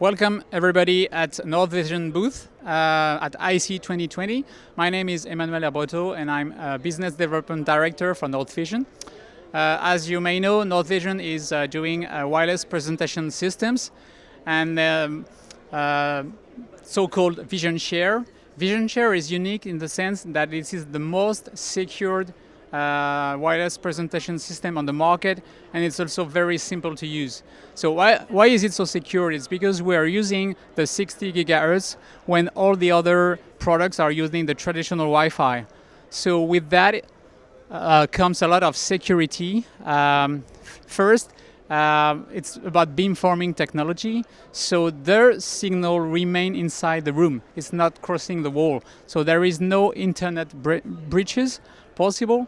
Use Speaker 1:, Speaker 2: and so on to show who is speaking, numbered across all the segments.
Speaker 1: Welcome everybody at NorthVision booth at ISE 2020. My name is Emmanuel Herboto and I'm a Business Development Director for NorthVision. As you may know, NorthVision is doing wireless presentation systems and so-called VisionShare. VisionShare is unique in the sense that this is the most secured wireless presentation system on the market, and it's also very simple to use. So why is it so secure? It's because we are using the 60 gigahertz when all the other products are using the traditional Wi-Fi. So with that comes a lot of security. First, it's about beamforming technology, so their signal remain inside the room. It's not crossing the wall, so there is no internet breaches possible.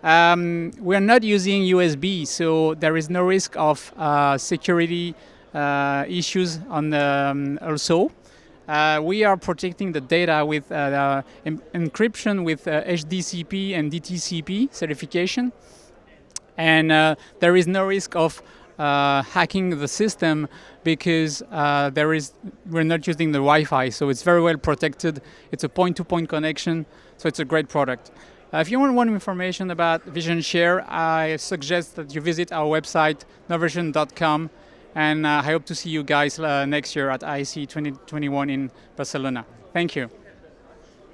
Speaker 1: We are not using USB, so there is no risk of security issues on also. We are protecting the data with encryption with HDCP and DTCP certification, and there is no risk of hacking the system because we're not using the Wi-Fi, so it's very well protected. It's a point-to-point connection, so it's a great product. If you want more information about VisionShare, I suggest that you visit our website, NorthVision.com, and I hope to see you guys next year at ISE 2021 in Barcelona. Thank you.